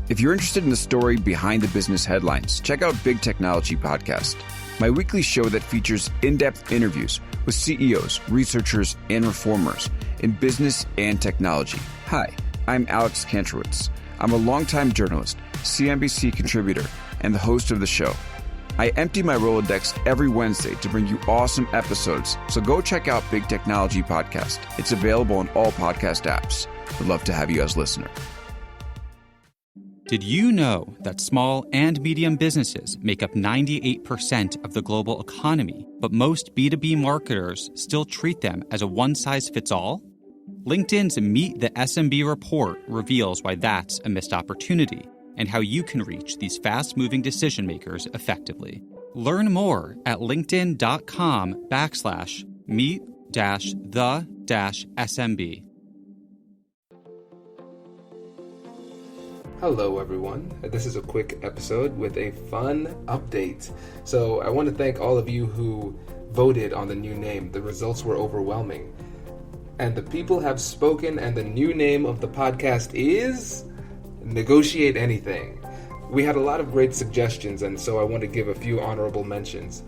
If you're interested in the story behind the business headlines, check out Big Technology Podcast, my weekly show that features in-depth interviews with CEOs, researchers, and reformers in business and technology. Hi, I'm Alex Kantrowitz. I'm a longtime journalist, CNBC contributor, and the host of the show. I empty my Rolodex every Wednesday to bring you awesome episodes, so go check out Big Technology Podcast. It's available on all podcast apps. Would love to have you as a listener. Did you know that small and medium businesses make up 98% of the global economy, but most B2B marketers still treat them as a one-size-fits-all? LinkedIn's Meet the SMB report reveals why that's a missed opportunity and how you can reach these fast-moving decision makers effectively. Learn more at linkedin.com/meet-the-SMB. Hello everyone, this is a quick episode with a fun update. So I want to thank all of you who voted on the new name. The results were overwhelming. And the people have spoken, and the new name of the podcast is Negotiate Anything. We had a lot of great suggestions, and so I want to give a few honorable mentions.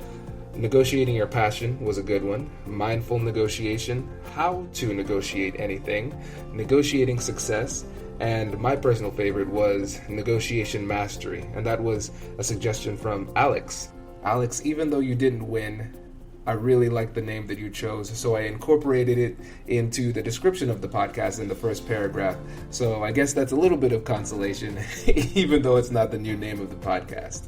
Negotiating Your Passion was a good one. Mindful Negotiation, How to Negotiate Anything, Negotiating Success, and my personal favorite was Negotiation Mastery, and that was a suggestion from Alex. Alex, even though you didn't win, I really like the name that you chose, so I incorporated it into the description of the podcast in the first paragraph. So I guess that's a little bit of consolation, even though it's not the new name of the podcast.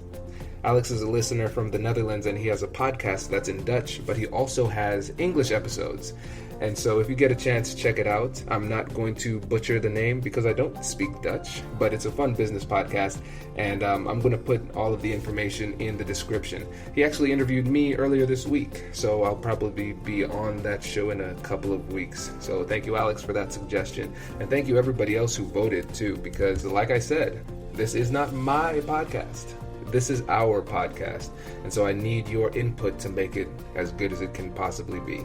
Alex is a listener from the Netherlands, and he has a podcast that's in Dutch, but he also has English episodes. And so if you get a chance, check it out. I'm not going to butcher the name because I don't speak Dutch, but it's a fun business podcast, and I'm going to put all of the information in the description. He actually interviewed me earlier this week, so I'll probably be on that show in a couple of weeks. So thank you, Alex, for that suggestion. And thank you everybody else who voted too, because like I said, this is not my podcast. This is our podcast, and so I need your input to make it as good as it can possibly be.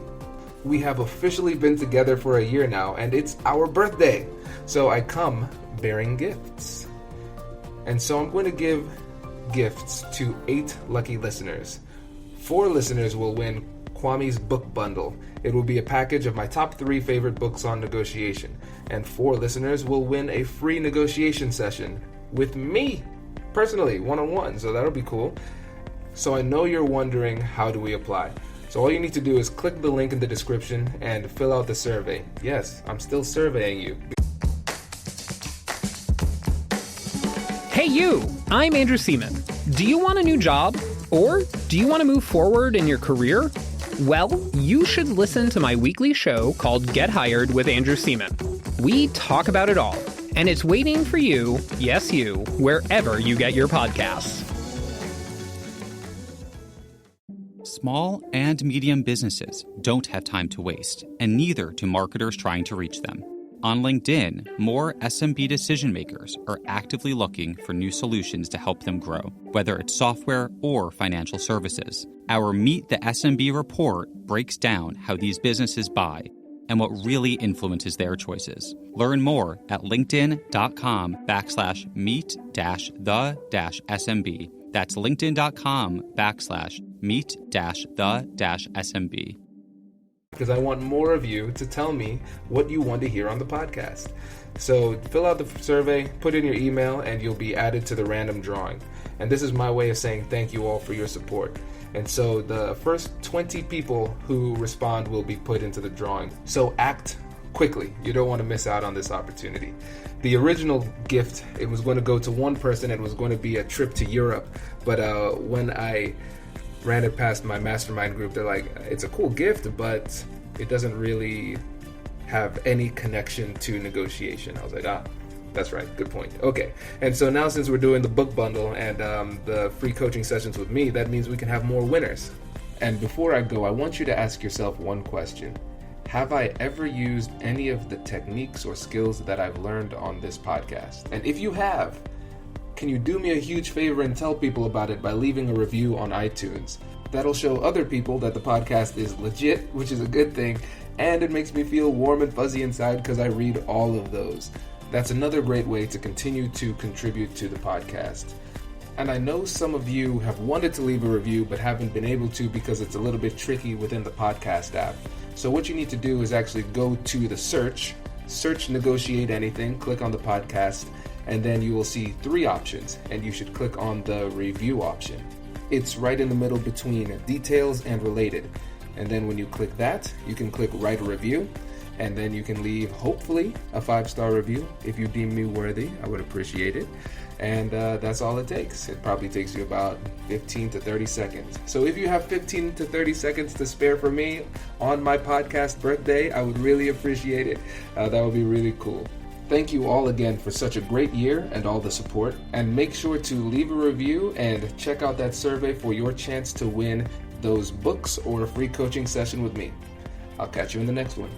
We have officially been together for a year now, and it's our birthday, so I come bearing gifts. And so I'm going to give gifts to 8 lucky listeners. 4 listeners will win Kwame's book bundle. It will be a package of my top 3 favorite books on negotiation, and 4 listeners will win a free negotiation session with me, personally, one-on-one, so that'll be cool. So I know you're wondering, how do we apply? So all you need to do is click the link in the description and fill out the survey. Yes, I'm still surveying you. Hey you, I'm Andrew Seaman. Do you want a new job? Or do you want to move forward in your career? Well, you should listen to my weekly show called Get Hired with Andrew Seaman. We talk about it all, and it's waiting for you, yes you, wherever you get your podcasts. Small and medium businesses don't have time to waste, and neither do marketers trying to reach them. On LinkedIn, more SMB decision makers are actively looking for new solutions to help them grow, whether it's software or financial services. Our Meet the SMB report breaks down how these businesses buy and what really influences their choices. Learn more at linkedin.com/meet-the-SMB. That's linkedin.com/meet-the-SMB. Because I want more of you to tell me what you want to hear on the podcast. So fill out the survey, put in your email, and you'll be added to the random drawing. And this is my way of saying thank you all for your support. And so the first 20 people who respond will be put into the drawing. So act quickly. You don't want to miss out on this opportunity. The original gift, it was going to go to one person. It was going to be a trip to Europe. But when I ran it past my mastermind group, they're like, it's a cool gift, but it doesn't really have any connection to negotiation. I was like, that's right, good point. Okay, and so now since we're doing the book bundle and the free coaching sessions with me, that means we can have more winners. And before I go, I want you to ask yourself one question. Have I ever used any of the techniques or skills that I've learned on this podcast? And if you have, can you do me a huge favor and tell people about it by leaving a review on iTunes? That'll show other people that the podcast is legit, which is a good thing, and it makes me feel warm and fuzzy inside because I read all of those. That's another great way to continue to contribute to the podcast. And I know some of you have wanted to leave a review but haven't been able to because it's a little bit tricky within the podcast app. So what you need to do is actually go to the search Negotiate Anything, click on the podcast, and then you will see 3 options, and you should click on the review option. It's right in the middle between details and related. And then when you click that, you can click write a review, and then you can leave, hopefully, a 5-star review. If you deem me worthy, I would appreciate it. And that's all it takes. It probably takes you about 15 to 30 seconds. So if you have 15 to 30 seconds to spare for me on my podcast birthday, I would really appreciate it. That would be really cool. Thank you all again for such a great year and all the support. And make sure to leave a review and check out that survey for your chance to win those books or a free coaching session with me. I'll catch you in the next one.